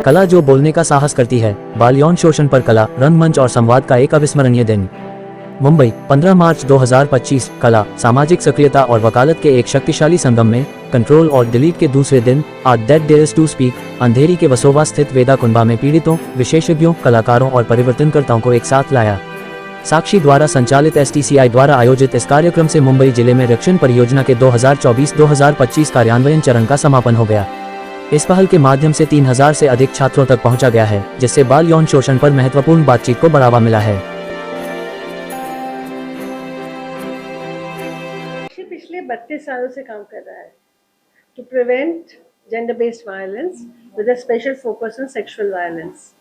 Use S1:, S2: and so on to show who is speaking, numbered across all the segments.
S1: कला जो बोलने का साहस करती है, बाल यौन शोषण पर कला, रंगमंच और संवाद का एक अविस्मरणीय दिन। मुंबई, 15 मार्च 2025। कला, सामाजिक सक्रियता और वकालत के एक शक्तिशाली संगम में कंट्रोल और डिलीट के दूसरे दिन, आज दैट डेयर्स टू स्पीक, अंधेरी के वसोवा स्थित वेदा कुंभा में पीड़ितों, विशेषज्ञों, कलाकारों और परिवर्तनकर्ताओं को एक साथ लाया। साक्षी द्वारा संचालित STCI द्वारा आयोजित इस कार्यक्रम से मुंबई जिले में रक्षण परियोजना के 2024-2025 कार्यान्वयन चरण का समापन हो गया। इस पहल के माध्यम से 3000 से अधिक छात्रों तक पहुंचा गया है, जिससे बाल यौन शोषण पर महत्वपूर्ण बातचीत को बढ़ावा मिला है।
S2: पिछले 32 सालों से काम कर रहा है to prevent gender based violence with a special focus on sexual violence.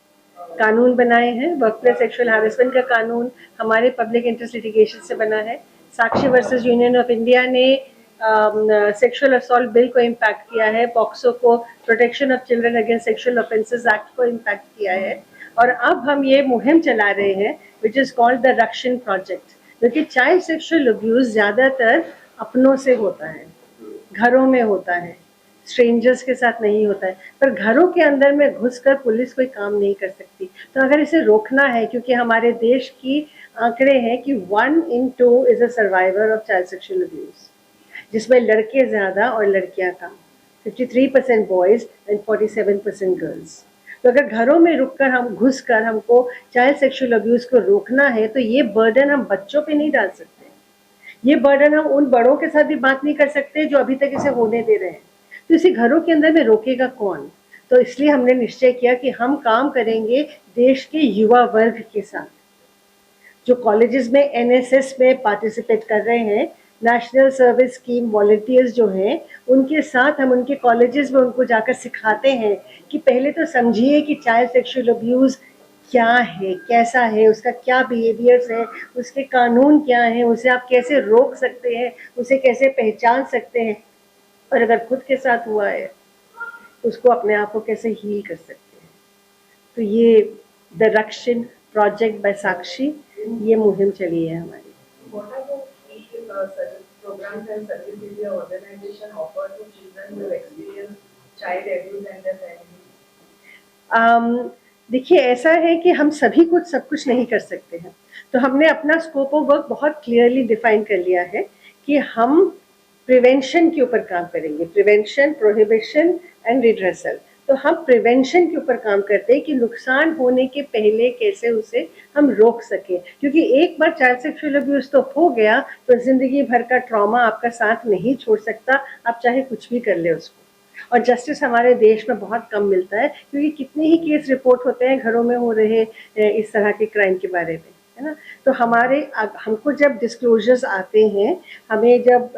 S2: कानून बनाए हैं, वर्कप्लेस सेक्सुअल हैरेसमेंट का कानून हमारे पब्लिक इंटरेस्ट लिटिगेशन से बना है। साक्षी वर्सेस यूनियन ऑफ इंडिया ने सेक्सुअल असॉल्ट बिल को इम्पैक्ट किया है, पॉक्सो को, protection of children against sexual offences act को इम्पैक्ट किया है। और अब हम ये मुहिम चला रहे हैं विच इज कॉल्ड द रक्षण प्रोजेक्ट, क्योंकि चाइल्ड सेक्सुअल अब्यूज ज्यादातर अपनों से होता है, घरों में होता है, स्ट्रेंजर्स के साथ नहीं होता है। पर घरों के अंदर में घुसकर पुलिस कोई काम नहीं कर सकती। तो अगर इसे रोकना है, क्योंकि हमारे देश की आंकड़े हैं कि 1 in 2 is a survivor of child sexual abuse, जिसमें लड़के ज्यादा और लड़कियां कम, 53% बॉयज एंड 47% गर्ल्स। तो अगर घरों में रुककर हम घुसकर हमको चाइल्ड सेक्सुअल अब्यूज को रोकना है, तो ये बर्डन हम बच्चों पे नहीं डाल सकते। ये बर्डन हम उन बड़ों के साथ भी बात नहीं कर सकते जो अभी तक इसे होने दे रहे हैं। तो इसे घरों के अंदर में रोकेगा कौन? तो इसलिए हमने निश्चय किया कि हम काम करेंगे देश के युवा वर्ग के साथ, जो कॉलेजेस में NSS में पार्टिसिपेट कर रहे हैं, नेशनल सर्विस स्कीम वॉलंटियर्स जो हैं, उनके साथ हम उनके कॉलेजेस में उनको जाकर सिखाते हैं कि पहले तो समझिए कि चाइल्ड सेक्सुअल अब्यूज क्या है, कैसा है, उसका क्या बिहेवियर्स है, उसके कानून क्या हैं, उसे आप कैसे रोक सकते हैं, उसे कैसे पहचान सकते हैं, और अगर खुद के साथ हुआ है उसको अपने आप को कैसे हील कर सकते हैं। तो ये द रक्षण प्रोजेक्ट बाय साक्षी, ये मुहिम चली है हमारी।
S3: What are the key programs and services your organization offer to children who experience child abuse and their families?
S2: देखिए, ऐसा है कि हम सभी कुछ सब कुछ नहीं कर सकते हैं, तो हमने अपना स्कोप ऑफ वर्क बहुत क्लियरली डिफाइन कर लिया है कि हम प्रिवेंशन के ऊपर काम करेंगे, प्रिवेंशन, प्रोहिबिशन एंड रिड्रेसल। तो हम प्रिवेंशन के ऊपर काम करते हैं कि नुकसान होने के पहले कैसे उसे हम रोक सकें, क्योंकि एक बार चाइल्ड सेक्सुअल अब्यूज तो हो गया तो जिंदगी भर का ट्रॉमा आपका साथ नहीं छोड़ सकता, आप चाहे कुछ भी कर ले उसको। और जस्टिस हमारे देश में बहुत कम मिलता है, क्योंकि कितने ही केस रिपोर्ट होते हैं घरों में हो रहे इस तरह के क्राइम के बारे में, है ना। तो हमको जब डिस्क्लोजर्स आते हैं, हमें जब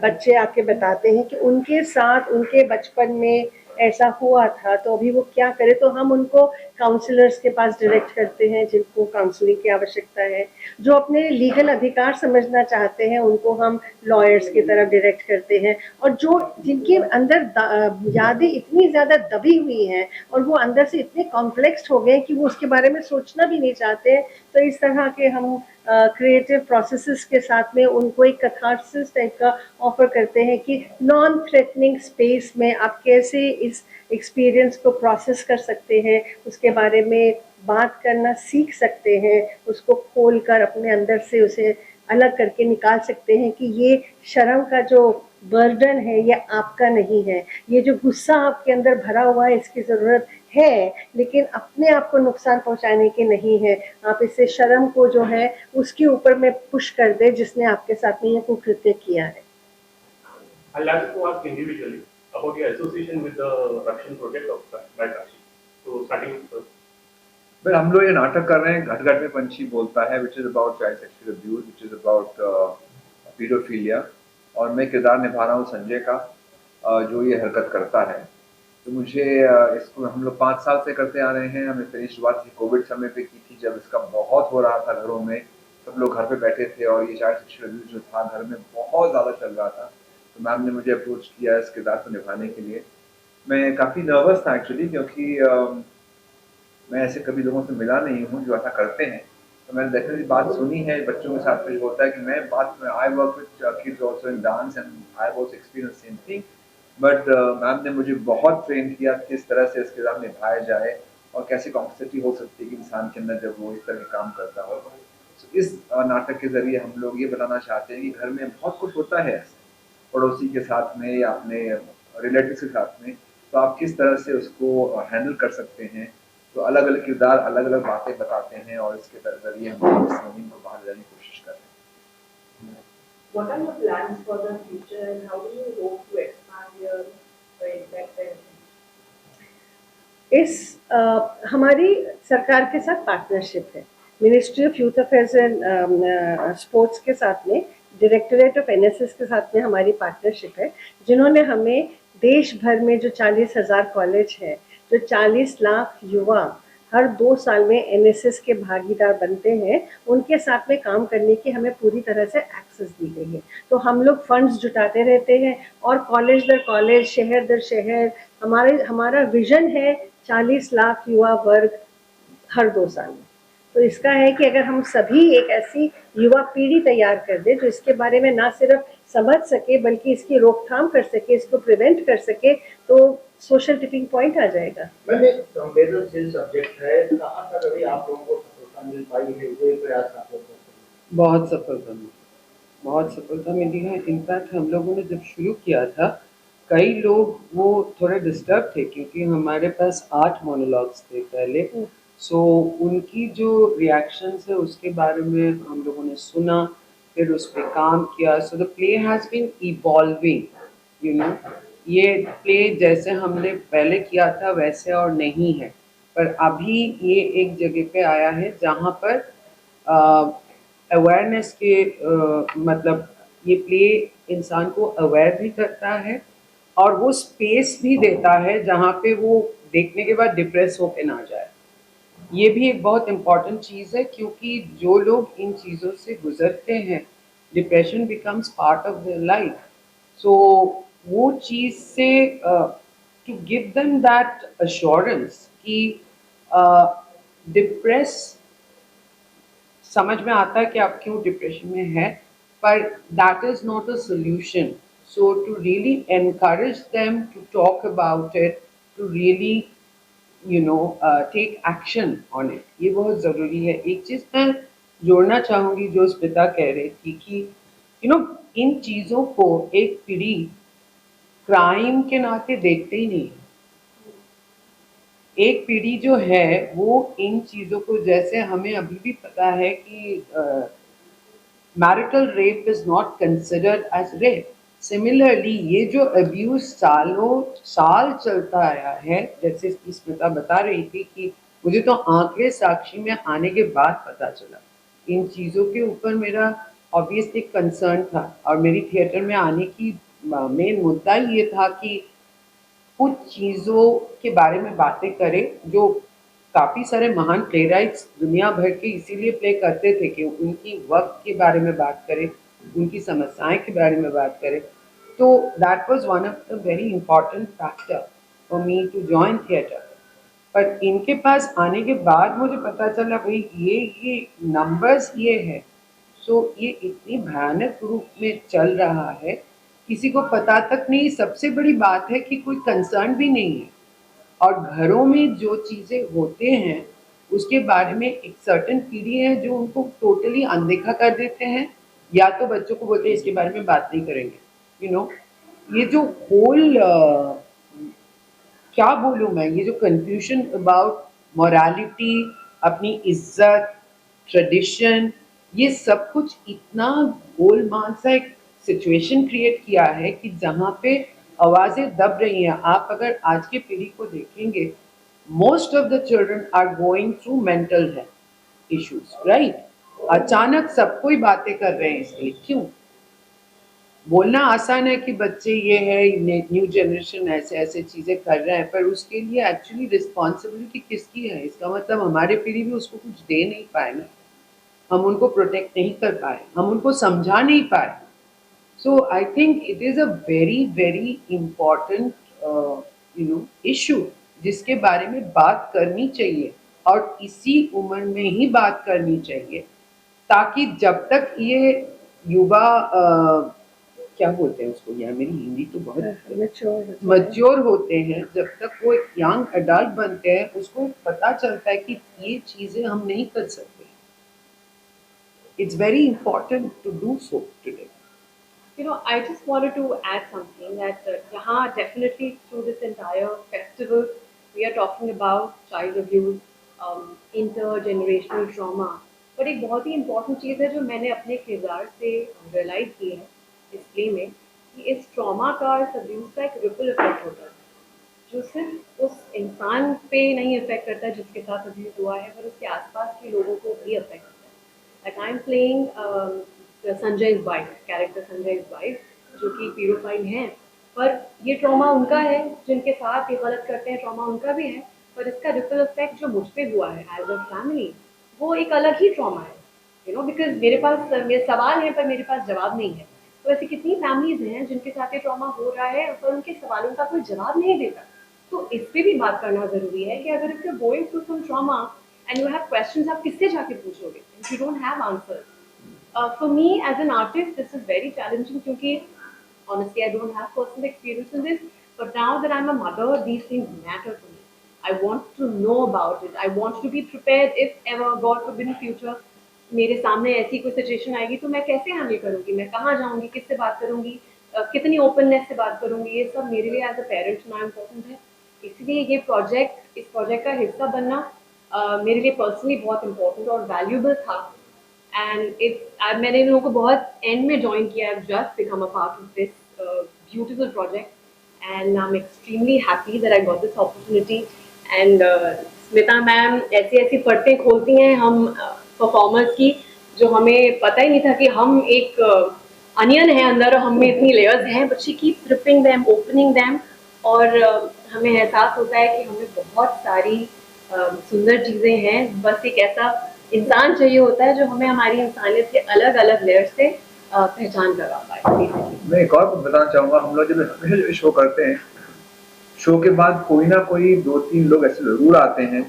S2: बच्चे आके बताते हैं कि उनके साथ उनके बचपन में ऐसा हुआ था, तो अभी वो क्या करे, तो हम उनको काउंसलर्स के पास डायरेक्ट करते हैं जिनको काउंसलिंग की आवश्यकता है। जो अपने लीगल अधिकार समझना चाहते हैं उनको हम लॉयर्स की तरफ डायरेक्ट करते हैं। और जो जिनके अंदर यादें इतनी ज़्यादा दबी हुई हैं और वो अंदर से इतने कॉम्प्लेक्स हो गए कि वो उसके बारे में सोचना भी नहीं चाहते, तो इस तरह के हम क्रिएटिव प्रोसेसेस के साथ में उनको एक कैथार्सिस टाइप का ऑफर करते हैं कि नॉन थ्रेटनिंग स्पेस में आप कैसे इस एक्सपीरियंस को प्रोसेस कर सकते हैं, उसके बारे में बात करना सीख सकते हैं, उसको खोल कर अपने अंदर से उसे अलग करके निकाल सकते हैं कि ये शर्म का जो बर्डन है ये आपका नहीं है, ये जो गुस्सा आपके अंदर भरा हुआ है इसकी ज़रूरत है, लेकिन अपने आप को नुकसान पहुंचाने के नहीं है। आप इससे शर्म को जो है उसके ऊपर में पुश कर दे जिसने आपके साथ में ये कुकृत्य किया है।
S4: I'd like to ask individually about your association with the Russian project of by Kashi. So starting with
S5: well, हम लोग ये नाटक कर रहे हैं घट घट में पंछी बोलता है, which is about child sexual abuse, which is about pedophilia, और मैं किरदार निभा रहा हूँ संजय का, जो ये हरकत करता है। तो मुझे इसको हम लोग 5 साल से करते आ रहे हैं। हमने पहली शुरुआत कोविड समय पे की थी, जब इसका बहुत हो रहा था घरों में, सब लोग घर पे बैठे थे और ये चाइल्ड सेक्सुअल अब्यूज जो था घर में बहुत ज़्यादा चल रहा था। तो मैम ने मुझे अप्रोच किया इस किरदार को निभाने के लिए। मैं काफ़ी नर्वस था एक्चुअली, क्योंकि मैं ऐसे कभी लोगों से मिला नहीं हूँ जो ऐसा करते हैं। तो मैंने डेफिनेटली बात सुनी है बच्चों के साथ में, होता है कि मैं बात में I work with kids also in dance and I was experience same thing. But ma'am ने मुझे बहुत ट्रेन किया किस तरह से इस किरदार निभाया जाए और कैसे कॉम्प्लेक्सिटी हो सकती है कि इंसान के अंदर जब वो इस तरह के काम करता हो। So, इस नाटक के ज़रिए हम लोग ये बताना चाहते हैं कि घर में बहुत कुछ होता है ऐसे, पड़ोसी के साथ में या अपने रिलेटिव्स के साथ में, तो आप किस तरह से उसको हैंडल कर सकते हैं। तो अलग-अलग किरदार अलग-अलग बातें बताते हैं और इसके ज़रिए हम लोग इस मुहिम को बाहर लाने की कोशिश कर रहे हैं।
S3: What are your plans for the future and how do you hope to expand your impact and
S2: हमारी सरकार के साथ पार्टनरशिप है। Ministry of youth affairs and sports के साथ में, डायरेक्टोरेट ऑफ एनएसएस के साथ में हमारी पार्टनरशिप है, जिन्होंने हमें देश भर में जो 40,000 कॉलेज है, जो 40 लाख युवा हर 2 साल में एनएसएस के भागीदार बनते हैं, उनके साथ में काम करने की हमें पूरी तरह से एक्सेस दी गई है। तो हम लोग फंड्स जुटाते रहते हैं और कॉलेज दर कॉलेज, शहर दर शहर, हमारा विजन है 40 लाख युवा वर्ग हर 2 साल में। तो इसका है कि अगर हम सभी एक ऐसी युवा पीढ़ी तैयार कर दें जो इसके बारे में ना सिर्फ समझ सके बल्कि इसकी रोकथाम कर सके, इसको प्रिवेंट कर सके, तो सोशल टिपिंग पॉइंट आ जाएगा।
S6: मैम एक संवेदनशील सब्जेक्ट है, कहाँ तक अभी आप लोगों को सफलता मिल पाई है, जो प्रयास आप लोग करते हैं?
S7: बहुत सफलता मिली है। इनफैक्ट हम लोगों ने जब शुरू किया था, कई लोग वो थोड़े डिस्टर्ब थे क्योंकि हमारे पास 8 मोनोलॉग्स थे पहले। सो उनकी जो रिएक्शंस है उसके बारे में हम लोगों ने सुना, फिर उस पे काम किया। So the play has been evolving, you know. ये प्ले जैसे हमने पहले किया था वैसे और नहीं है, पर अभी ये एक जगह पे आया है जहाँ पर अवेयरनेस के मतलब ये प्ले इंसान को अवेयर भी करता है और वो स्पेस भी देता है जहाँ पे वो देखने के बाद डिप्रेस होके ना जाए। ये भी एक बहुत इम्पॉर्टेंट चीज़ है क्योंकि जो लोग इन चीज़ों से गुजरते हैं, depression becomes part of their life. So वो चीज़ से to give them that assurance कि डिप्रेस समझ में आता है कि आप क्यों डिप्रेशन में हैं, पर that is not a solution. So to really encourage them to talk about it, to really take action on it, ये बहुत ज़रूरी है। एक चीज़ मैं जोड़ना चाहूँगी जो स्मिता कह रही थी कि इन चीज़ों को एक पीढ़ी क्राइम के नाते देखते ही नहीं। एक पीढ़ी जो है वो इन चीज़ों को, जैसे हमें अभी भी पता है कि marital rape is not considered as rape. Similarly ये जो अब्यूज़ सालों साल चलता आया है, जैसे इसकी स्मिता बता रही थी कि मुझे तो आंकड़े साक्षी में आने के बाद पता चला। इन चीज़ों के ऊपर मेरा ऑब्वियसली कंसर्न था और मेरी थिएटर में आने की मेन मुद्दा ये था कि कुछ चीज़ों के बारे में बातें करें जो काफ़ी सारे महान प्लेराइट्स दुनिया भर के इसीलिए प्ले करते थे कि उनकी वक्त के बारे में बात करें, उनकी समस्याएं के बारे में बात करें। तो that was one of the very important factor for me to join theatre. पर इनके पास आने के बाद मुझे पता चला भाई ये नंबर्स ये है। सो ये इतनी भयानक रूप में चल रहा है, किसी को पता तक नहीं। सबसे बड़ी बात है कि कोई कंसर्न भी नहीं है और घरों में जो चीज़ें होते हैं उसके बारे में एक सर्टेन पीढ़ी है जो उनको टोटली अनदेखा कर देते हैं, या तो बच्चों को बोलते हैं इसके बारे में बात नहीं करेंगे। ये जो होल क्या बोलूँ मैं, ये जो कन्फ्यूजन अबाउट मॉरालिटी, अपनी इज्जत, ट्रेडिशन, ये सब कुछ इतना गोलमाल सा एक सिचुएशन क्रिएट किया है कि जहाँ पे आवाज़ें दब रही हैं। आप अगर आज की पीढ़ी को देखेंगे, most of the children are going through mental health issues, right. अचानक सब कोई बातें कर रहे हैं, इसलिए क्यों? बोलना आसान है कि बच्चे ये है, न्यू जनरेशन ऐसे ऐसे चीज़ें कर रहे हैं, पर उसके लिए एक्चुअली रिस्पॉन्सिबिलिटी किसकी है? इसका मतलब हमारे पीढ़ी भी उसको कुछ दे नहीं पाए ना, हम उनको प्रोटेक्ट नहीं कर पाए, हम उनको समझा नहीं पाए। So I think it is a very very important issue जिसके बारे में बात करनी चाहिए और इसी उम्र में ही बात करनी चाहिए, ताकि जब तक ये युवा क्या बोलते हैं उसको, यार मेरी हिंदी तो बहुत
S2: मैच्योर
S7: मैच्योर होते हैं, जब तक वो एक यंग एडल्ट बनते हैं उसको पता चलता है कि ये चीजें हम नहीं कर सकते. It's very important to do so today.
S8: You know, I just wanted to add something that यहाँ definitely through this entire festival, we are talking about child abuse, intergenerational trauma. पर एक बहुत ही important चीज़ है जो मैंने अपने किरदार से realize की है इस play में, कि इस trauma का, इस abuse का एक ripple effect होता है, जो सिर्फ उस इंसान पे नहीं affect करता जिसके साथ abuse हुआ है, पर उसके आसपास के लोगों को भी affect करता है. Like I'm playing संजय's wife, कैरेक्टर संजय's wife, जो कि पीडोफाइल हैं, पर ये ट्रॉमा उनका है, जिनके साथ ये गलत करते हैं ट्रॉमा उनका भी है, पर इसका रिपल इफेक्ट जो मुझ पे हुआ है एज अ फैमिली, वो एक अलग ही ट्रॉमा है. यू नो, बिकॉज मेरे सवाल हैं पर मेरे पास जवाब नहीं है. तो ऐसी कितनी फैमिलीज हैं जिनके साथ ये ट्रॉमा हो रहा है पर उनके सवालों का कोई जवाब नहीं देता. तो इस पे भी बात करना ज़रूरी है कि अगर if you are going through some trauma and you have questions, आप किससे जाके पूछोगे if you don't have answers. For me as an artist, this is very challenging क्योंकि honestly I don't have personal experience in this, but now that I'm a mother, these things matter to me. I want to know about it. I want to be prepared if ever, God forbid in future, मेरे सामने ऐसी कोई situation आएगी तो मैं कैसे handle करूँगी, मैं कहाँ जाऊँगी, किससे बात करूँगी, कितनी ओपननेस से बात करूँगी, ये सब मेरे लिए एज अ पेरेंट ना इम्पोर्टेंट है. इसलिए ये प्रोजेक्ट, इस प्रोजेक्ट का हिस्सा बनना मेरे लिए पर्सनली बहुत इम्पोर्टेंट और वैल्यूबल था. And मैंने इन लोगों को बहुत एंड में ज्वाइन किया. I've just become a part of this beautiful project, and I'm extremely happy that I got this opportunity. And Smita ma'am ऐसी ऐसी पर्दे खोलती हैं हम परफॉर्मर्स की, जो हमें पता ही नहीं था कि हम एक अनियन है अंदर और हम में इतनी लेयर्स हैं. But she keeps stripping them, opening them, और हमें एहसास होता है कि हमें बहुत सारी सुंदर चीज़ें हैं. बस एक ऐसा इंसान चाहिए होता है जो हमें हमारी इंसानियत के अलग अलग लेयर से पहचान करवा पाए.
S5: मैं एक और बात बताना चाहूँगा, हम लोग जब शो करते हैं, शो के बाद कोई ना कोई 2-3 लोग ऐसे ज़रूर आते हैं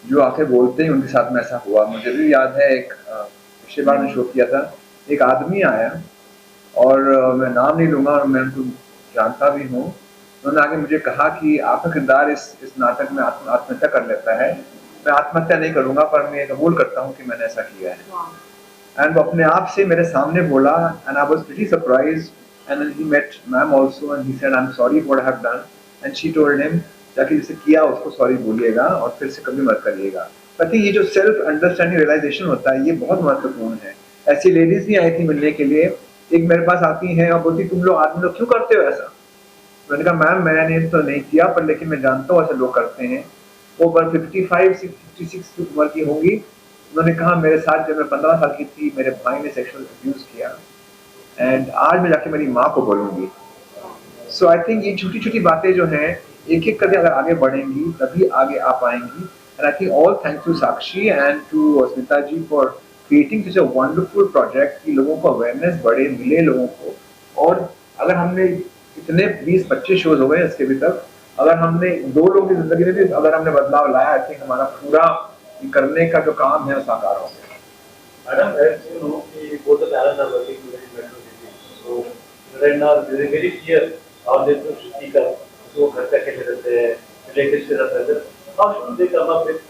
S5: जो आके बोलते हैं उनके साथ में ऐसा हुआ. मुझे भी याद है, एक पिछले बार में शो किया था, एक आदमी आया और मैं नाम नहीं लूँगा और मैं उनको जानता भी हूँ. उन्होंने आके मुझे कहा कि आपका किरदार इस नाटक में आत्महत्या कर लेता है. मैं आत्महत्या नहीं करूँगा पर मैं कबूल करता हूँ कि मैंने ऐसा किया है. एंड वो अपने आप से मेरे सामने बोला, and I was pretty surprised. And he met ma'am also and he said I am sorry what I have done. And she told him, जाके जिसे किया उसको सॉरी बोलिएगा और फिर से कभी मत करिएगा. आई थिंक ये जो सेल्फ अंडरस्टैंडिंग रियलाइजेशन होता है, ये बहुत महत्वपूर्ण है. ऐसी लेडीज भी आई थी मिलने के लिए. एक मेरे पास आती हैं और बोलती, तुम लोग आदमी लोग क्यों करते हो ऐसा? मैंने कहा मैम मैंने तो नहीं किया, पर लेकिन मैं जानता हूँ ऐसे लोग करते हैं. वो 55-56 की उम्र की होंगी. उन्होंने कहा मेरे साथ जब मैं 15 साल की थी मेरे भाई ने सेक्सुअल अब्यूज किया, एंड आज मैं जाके मेरी माँ को बोलूँगी. सो आई थिंक ये छोटी छोटी बातें जो हैं, एक एक करके अगर आगे बढ़ेंगी तभी आगे आ पाएंगी. And I think all thanks to Sakshi and to Smita ji for creating such a wonderful project कि लोगों को अवेयरनेस बढ़े, मिले लोगों को. और अगर हमने इतने 20-25 शोज हो गए इसके भी तक, अगर हमने 2 लोगों की जिंदगी में भी अगर हमने बदलाव लाया, आई थिंक हमारा पूरा करने का जो काम है वो साकार हो गया.
S6: Madam, as you know, both the parents are working today in Metro City. So right now it is very clear how they should speak up. So घर पे कैसे रहते हैं, relatives के साथ रहते हैं. How should they come up with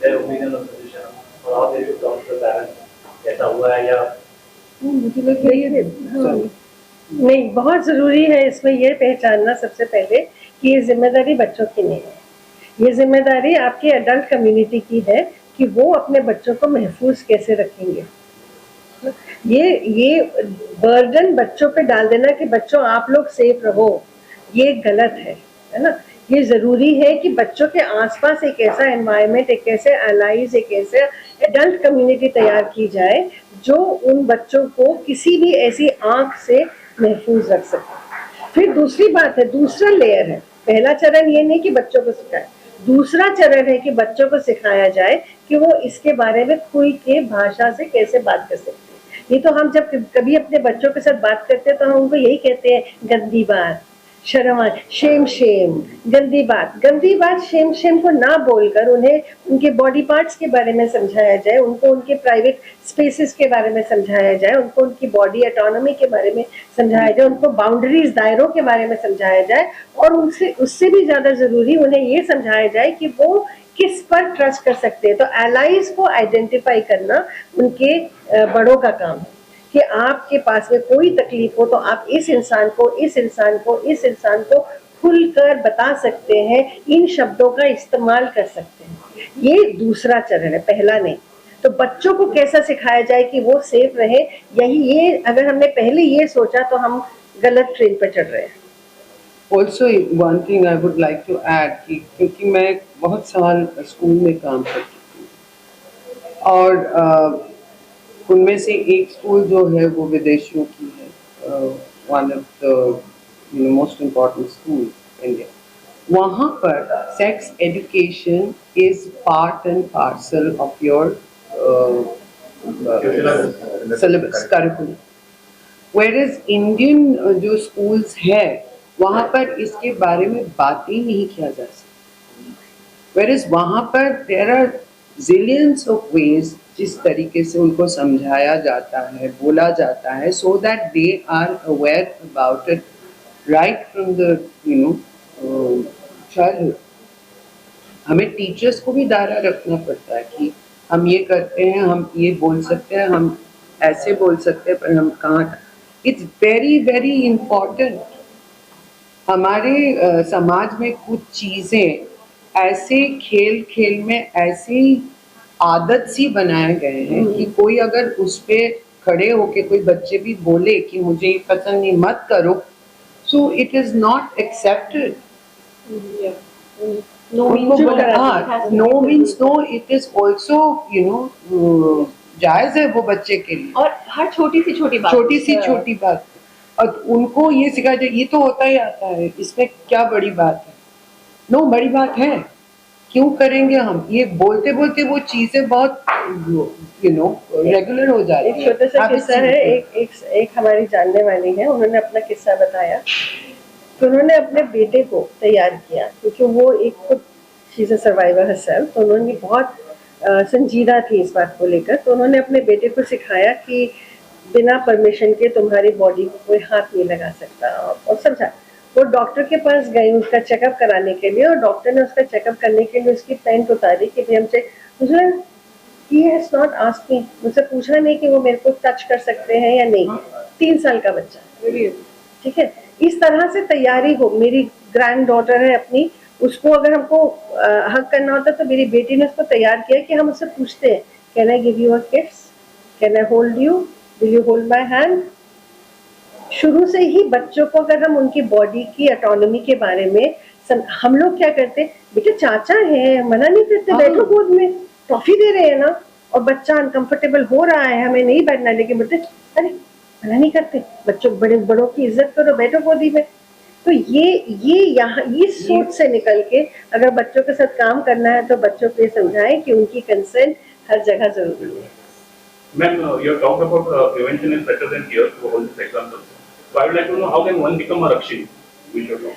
S6: their opinion or suggestion, or how they should talk to the parents? कैसा हुआ है या
S2: मुझे लगता है नहीं, बहुत ज़रूरी है इसमें ये पहचानना सबसे पहले कि ये जिम्मेदारी बच्चों की नहीं है. ये जिम्मेदारी आपकी एडल्ट कम्युनिटी की है कि वो अपने बच्चों को महफूज कैसे रखेंगे. ये बर्डन बच्चों पे डाल देना कि बच्चों आप लोग सेफ रहो, ये गलत है ना. ये ज़रूरी है कि बच्चों के आसपास एक ऐसा एनवायरनमेंट, एक ऐसे एलाइज, एक ऐसे एडल्ट कम्युनिटी तैयार की जाए जो उन बच्चों को किसी भी ऐसी आंख से महफूज रख सके. फिर दूसरी बात है, दूसरा लेयर है. पहला चरण ये नहीं कि बच्चों को सिखाए, दूसरा चरण है कि बच्चों को सिखाया जाए कि वो इसके बारे में खुल के भाषा से कैसे बात कर सकते हैं. ये तो हम जब कभी अपने बच्चों के साथ बात करते हैं तो हम उनको यही कहते हैं, गंदी बात, शर्म आए, शेम, गंदी बात शेम को ना बोलकर उन्हें उनके बॉडी पार्ट्स के बारे में समझाया जाए, उनको उनके प्राइवेट स्पेसेस के बारे में समझाया जाए, उनको उनकी बॉडी ऑटोनॉमी के बारे में समझाया जाए, उनको बाउंड्रीज, दायरों के बारे में समझाया जाए, और उनसे उससे भी ज्यादा जरूरी उन्हें ये समझाया जाए कि वो किस पर ट्रस्ट कर सकते हैं। तो एलाइज को आइडेंटिफाई करना उनके बड़ों का काम है कि आपके पास में कोई तकलीफ हो तो आप इस इंसान को खुलकर बता सकते हैं, इन शब्दों का इस्तेमाल कर सकते हैं। ये दूसरा चरण है, पहला नहीं। तो बच्चों को कैसा सिखाया जाए कि वो सेफ रहे, ये अगर हमने पहले ये सोचा तो हम गलत ट्रेन पर चढ़ रहे हैं।
S7: Also, one thing I would like to add कि क्योंकि मैं बहुत साल स्कूल में काम कर चुकी हूँ और उनमें से एक स्कूल जो है वो विदेशियों की है, one of the most important school India. वहाँ पर sex education is part and parcel of your syllabus curriculum, whereas Indian जो स्कूल्स है वहाँ पर इसके बारे में बात ही नहीं किया जा सकता। वेयरएज वहाँ पर there are zillions of ways जिस तरीके से उनको समझाया जाता है, बोला जाता है, so that they are aware about it right from the childhood. हमें टीचर्स को भी दायरा रखना पड़ता है कि हम ये करते हैं, हम ये बोल सकते हैं, हम ऐसे बोल सकते हैं, पर हम कहाँ। It's very very important. हमारे समाज में कुछ चीज़ें ऐसे खेल खेल में ऐसी आदत सी बनाए गए हैं कि कोई अगर उस पे खड़े होके कोई बच्चे भी बोले कि मुझे ये पसंद नहीं, मत करो, so it is not accepted. No means no, it is also जायज है वो बच्चे के लिए,
S8: और हर छोटी सी छोटी बात
S7: और उनको ये सिखाया जाए ये तो होता ही आता है, इसमें क्या बड़ी बात है। नो, बड़ी बात है, क्यों करेंगे हम ये बोलते बोलते वो चीजें बहुत रेगुलर हो जाती है।
S2: एक छोटा सा किस्सा है, एक हमारी जानने वाली है, उन्होंने अपना किस्सा बताया तो उन्होंने अपने बेटे को तैयार किया क्योंकि वो एक खुद she is a survivor herself, तो उन्होंने बहुत संजीदा थी इस बात को लेकर। तो उन्होंने अपने बेटे को सिखाया कि बिना परमिशन के तुम्हारी बॉडी को कोई हाथ नहीं लगा सकता, और समझा। वो डॉक्टर के पास गए उसका चेकअप कराने के लिए, और डॉक्टर ने उसका चेकअप करने के लिए उसकी पैंट उतारी कि हम चेक, मुझसे पूछा नहीं कि वो मेरे को टच कर सकते हैं या नहीं। 3 साल का बच्चा, ठीक है। इस तरह से तैयारी हो। मेरी ग्रैंड डॉटर है अपनी, उसको अगर हमको हक करना होता तो मेरी बेटी ने उसको तैयार किया कि हम उससे पूछते हैं, can I give you a kiss, can I hold you, will you hold my hand. शुरू से ही बच्चों को अगर हम उनकी बॉडी की ऑटोनॉमी के बारे में हम लोग क्या करते, बेटे चाचा है, मना नहीं करते, बैठो गोद में, टॉफी दे रहे हैं ना, और बच्चा अनकंफर्टेबल हो रहा है, हमें नहीं बैठना, लेकिन बोलते अरे मना नहीं करते, बच्चों बड़ों की इज्जत करो, बैठो गोदी में। तो ये सोच से निकल के अगर बच्चों के साथ काम करना है तो बच्चों को ये समझाएं कि उनकी कंसेंट हर जगह जरूरी है।
S4: Ma'am, you have talked about prevention is better than cure to hold this example. So I would like to know how can one become a Rakshi? We should know.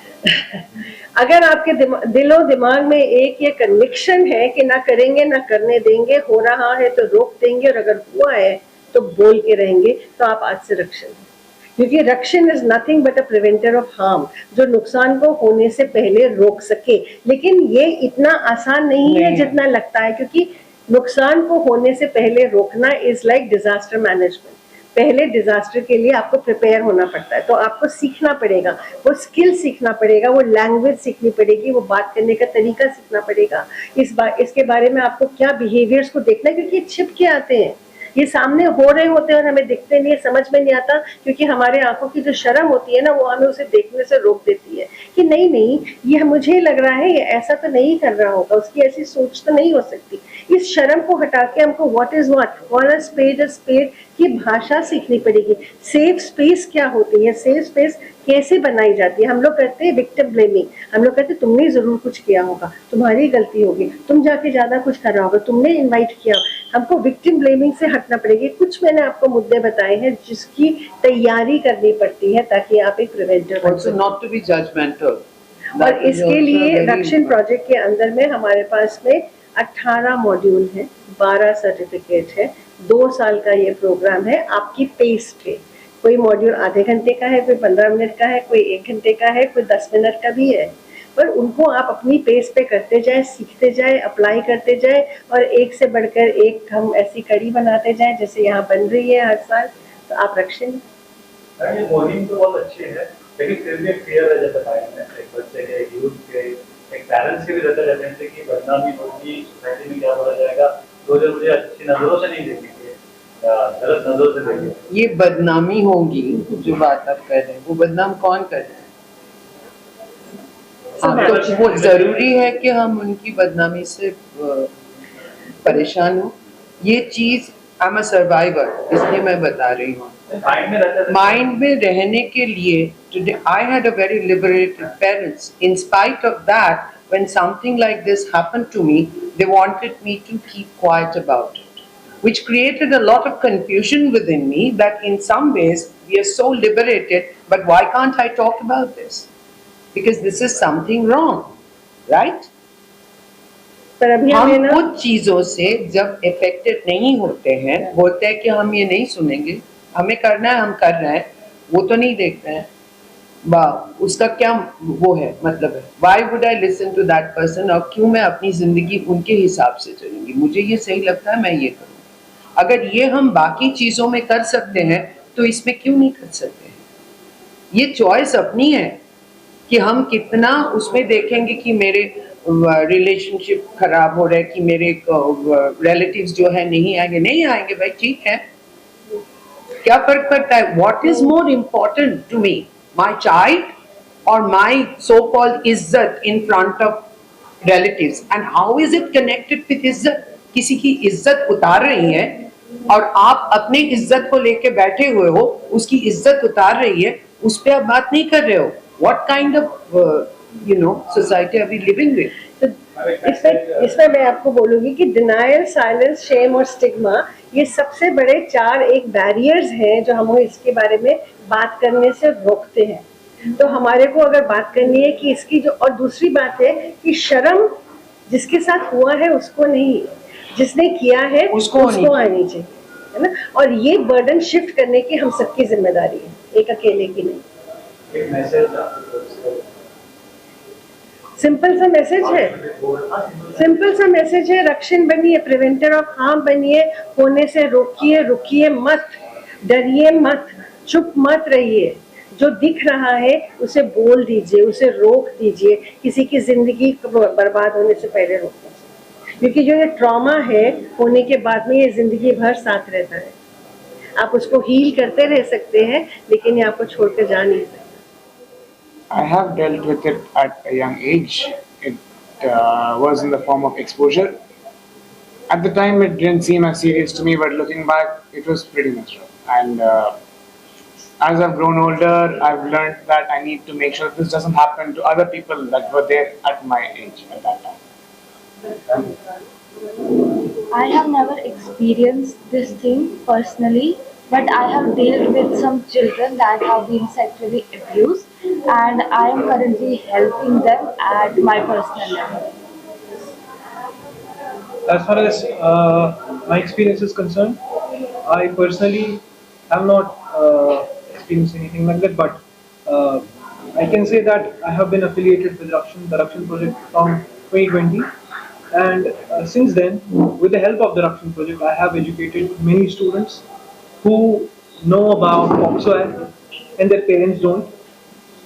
S2: अगर आपके दिलो दिमाग में एक ये कन्विक्शन है कि ना करेंगे ना करने देंगे, हो रहा है तो रोक देंगे, और अगर हुआ है तो बोल के रहेंगे, तो आप आज से रक्षण हैं। क्योंकि रक्षण is nothing but a preventer of harm, जो नुकसान को होने से पहले रोक सके। लेकिन ये इतना आसान नहीं है जितना लगता है, क्योंकि नुकसान को होने से पहले रोकना इज लाइक डिजास्टर मैनेजमेंट। पहले डिजास्टर के लिए आपको प्रिपेयर होना पड़ता है, तो आपको सीखना पड़ेगा, वो स्किल सीखना पड़ेगा, वो लैंग्वेज सीखनी पड़ेगी, वो बात करने का तरीका सीखना पड़ेगा। इसके बारे में आपको क्या बिहेवियर्स को देखना है, क्योंकि ये छिप के आते हैं, ये सामने हो रहे होते हैं और हमें दिखते नहीं है, समझ में नहीं आता, क्योंकि हमारे आंखों की जो शर्म होती है ना, वो हमें उसे देखने से रोक देती है कि नहीं ये मुझे लग रहा है ये ऐसा तो नहीं कर रहा होगा, उसकी ऐसी सोच तो नहीं हो सकती। इस शर्म को हटा के हमको what is what, call a spade की भाषा सीखनी पड़ेगी। सेफ स्पेस क्या होती है, सेफ स्पेस कैसे बनाई जाती है। हम लोग कहते हैं विक्टिम ब्लेमिंग, हम लोग कहते हैं तुमने जरूर कुछ किया होगा, तुम्हारी गलती होगी, तुम जाके ज्यादा कुछ कर रहा होगा, तुमने इन्वाइट किया। हमको विक्टिम ब्लेमिंग से हटना पड़ेगी। कुछ मैंने आपको मुद्दे बताए हैं जिसकी तैयारी करनी पड़ती है ताकि आप एक प्रिवेंटर बन
S7: Also
S2: सकें।
S7: not to be judgmental.
S2: और
S7: That is
S2: इसके
S7: also
S2: लिए
S7: very
S2: रक्षण
S7: important.
S2: प्रोजेक्ट के अंदर में हमारे पास में 18 मॉड्यूल हैं, 12 सर्टिफिकेट है, 2 साल का ये प्रोग्राम है आपकी पेस पे। कोई मॉड्यूल आधे घंटे का है, कोई 15 मिनट का है, कोई 1 घंटे का है, कोई 10 मिनट का भी है, पर उनको आप अपनी पेस पे करते जाए, सीखते जाए, अप्लाई करते जाए और एक से बढ़कर एक हम ऐसी कड़ी बनाते जाए जैसे यहाँ बन रही है हर साल, तो आप रक्षण।
S6: ये मॉर्निंग तो बहुत अच्छी है, लेकिन फिर भी एक फियर है जैसे माइंड में, एक बच्चे के, एक यूथ के, एक पेरेंट्स के भी रहते रहते हैं कि बदनामी होगी, सोसाइटी में क्या बोला जाएगा, लोग मुझे अच्छी नजरों से नहीं देखेंगे या गलत नजरों से देखेंगे।
S7: ये बदनामी होगी जो बात आप कह रहे हैं, वो बदनाम कौन कर रहे हैं? हाँ, तो वो जरूरी है कि हम उनकी बदनामी से परेशान हो। ये चीज आई एम अ सर्वाइवर, इसलिए मैं बता रही हूँ। माइंड में रहने के लिए today I had a very liberated parents. In spite of that, when something like this happened to me, they wanted me to keep quiet about it, which created a lot of confusion within me that in some ways we are so liberated, but why can't I talk about this? Because this is something wrong, right?
S2: पर अभी
S7: हम
S2: हमें ना
S7: कुछ चीजों से जब affected नहीं होते हैं, होता है कि हम ये नहीं सुनेंगे, हमें करना है, हम कर रहे हैं, वो तो नहीं देखते हैं, वाह उसका क्या वो है, मतलब है why would I listen to that person, और क्यों मैं अपनी जिंदगी उनके हिसाब से चलूंगी, मुझे ये सही लगता है मैं ये करूँ। अगर ये हम बाकी चीजों में कर सकते हैं तो इसमें क्यों नहीं कर सकते हैं? ये चॉइस अपनी है कि हम कितना उसमें देखेंगे कि मेरे रिलेशनशिप खराब हो रहा है, कि मेरे रिलेटिव्स जो है नहीं आएंगे, भाई ठीक है, क्या फर्क पड़ता है? What is more important to me, my child और माई सो कॉल्ड इज्जत in front of relatives, and how is it connected with इज्जत? किसी की इज्जत उतार रही है और आप अपने इज्जत को लेके बैठे हुए हो, उसकी इज्जत उतार रही है, उस पर आप बात नहीं कर रहे हो। What kind of society are we living with?
S2: इसमें मैं आपको बोलूंगी कि डिनायल, साइलेंस, शेम और स्टिग्मा ये सबसे बड़े 4 एक बैरियर्स हैं जो हमें इसके बारे में बात करने से रोकते हैं। तो हमारे को अगर बात करनी है कि इसकी जो, और दूसरी बात है कि शर्म जिसके साथ हुआ है उसको नहीं, जिसने किया है उसको आनी चाहिए, है ना। और ये बर्डन शिफ्ट करने की हम सबकी जिम्मेदारी है, एक अकेले की नहीं।
S6: एक मैसेज,
S2: सिंपल सा मैसेज है, सिंपल सा मैसेज है, रक्षण बनिए, प्रिवेंटर ऑफ हार्म बनिए, होने से रोकिए, रुकिए मत, डरिए मत, चुप मत रहिए, जो दिख रहा है उसे बोल दीजिए, उसे रोक दीजिए, किसी की जिंदगी बर्बाद होने से पहले रोक दीजिए, क्योंकि जो ये ट्रॉमा है होने के बाद में ये जिंदगी भर साथ रहता है। आप उसको हील करते रह सकते हैं लेकिन ये आपको छोड़कर जा नहीं सकता।
S9: I have dealt with it at a young age. It was in the form of exposure. At the time, it didn't seem as serious to me, but looking back, it was pretty much rough. And as I've grown older, I've learned that I need to make sure this doesn't happen to other people that were there at my age at that time.
S10: I have never experienced this thing personally, but I have dealt with some children that have been sexually abused, and I am currently helping them at my personal level.
S6: as far as my experience is concerned, I personally have not experienced anything like that, but I can say that I have been affiliated with the Rakshan project from 2020, and since then, with the help of the Rakshan project, I have educated many students who know about POCSO Act and their parents don't.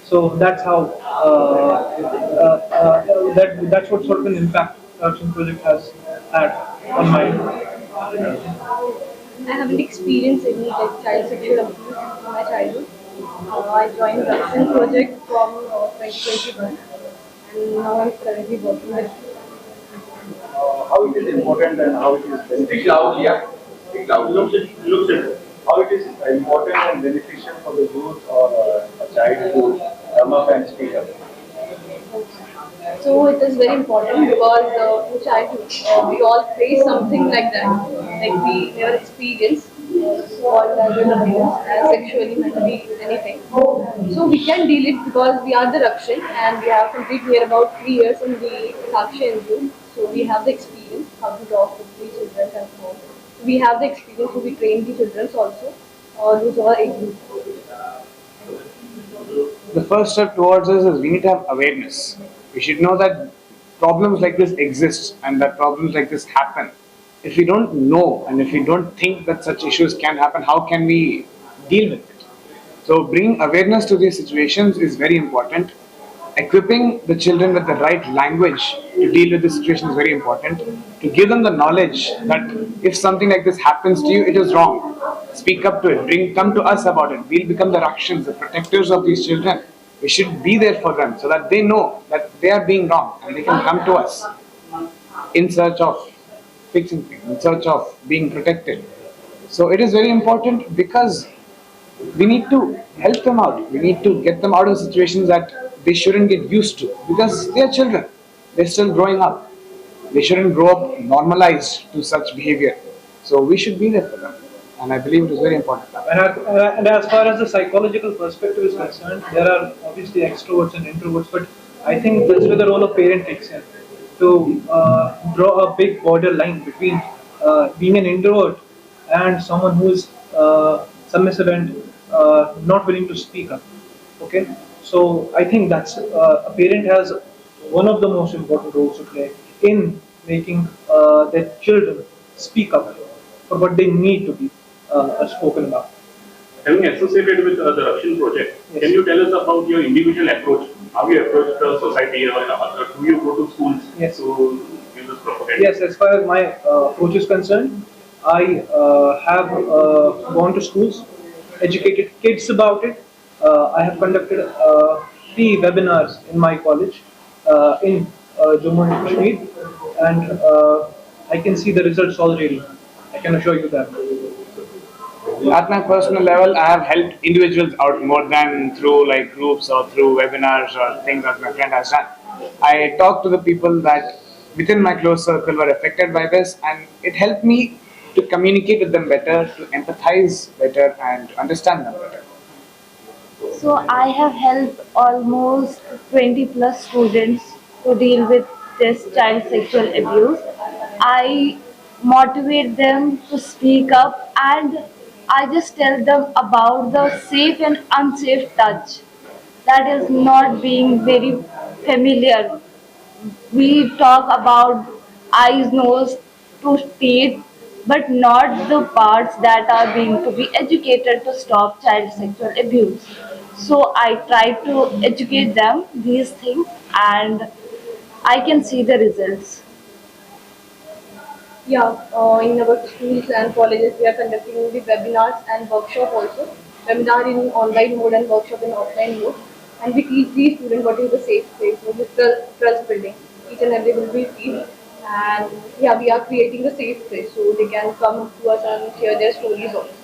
S6: So that's how that's what sort of an impact the Rakshan project has had on my life.
S8: I haven't experienced any like child sexual abuse in my childhood. I joined the Rakshan project from 2021, and now I'm currently working with.
S6: How it is important and how it is beneficial. Speak loudly, yeah. Speak loudly. Looks at how it is important and beneficial for the youth or a child to come up and speak up.
S8: So it is very important because in childhood we all face something like that. Like we never experience called as an abuse, sexually, mentally, anything. So we can deal it because we are the Rakshan and we have completed here about 3 years in the Sakshi NGO. So we have the experience how to talk with the children and so on. We have the experience to be trained the children also, those are abused.
S9: The first step towards this is we need to have awareness. We should know that problems like this exist and that problems like this happen. If we don't know and if we don't think that such issues can happen, how can we deal with it? So bringing awareness to these situations is very important. Equipping the children with the right language to deal with the situation is very important. To give them the knowledge that if something like this happens to you, it is wrong. Speak up to it. Come to us about it. We'll become the Rakshans, the protectors of these children. We should be there for them so that they know that they are being wrong and they can come to us in search of fixing things, in search of being protected. So it is very important because we need to help them out. We need to get them out of situations that they shouldn't get used to because they are children. They're still growing up. They shouldn't grow up normalized to such behavior. So we should be there for them. And I believe it is very important.
S6: And as far as the psychological perspective is concerned, there are obviously extroverts and introverts, but I think that's where the role of parent takes in to draw a big border line between being an introvert and someone who is submissive and not willing to speak up. Okay, so I think that's a parent has one of the most important roles to play in making their children speak up for what they need to be spoken about.
S4: Having associated with the Russian project,
S6: Yes.
S4: can you tell us about your individual approach? How you approach the society, or do you go to schools
S6: Yes.
S4: to give this propaganda?
S6: Yes, as far as my approach is concerned, I have gone to schools, educated kids about it. I have conducted 3 webinars in my college in Jammu and Kashmir, and I can see the results already. I can assure you that.
S9: At my personal level, I have helped individuals out more than through like groups or through webinars or things that my friend has done. I talked to the people that within my close circle were affected by this, and it helped me to communicate with them better, to empathize better, and to understand them better.
S10: So I have helped almost 20 plus students to deal with this child sexual abuse. I motivate them to speak up and I just tell them about the safe and unsafe touch that is not being very familiar. We talk about eyes, nose to teeth, but not the parts that are being to be educated to stop child sexual abuse. So I try to educate them these things and I can see the results.
S8: Yeah, in our schools and colleges, we are conducting the webinars and workshop also. Webinar in online mode and workshop in offline mode. And we teach the students what is the safe space, what is trust building. Each and every will be teach. And yeah, we are creating a safe space so they can come to us and share their stories also.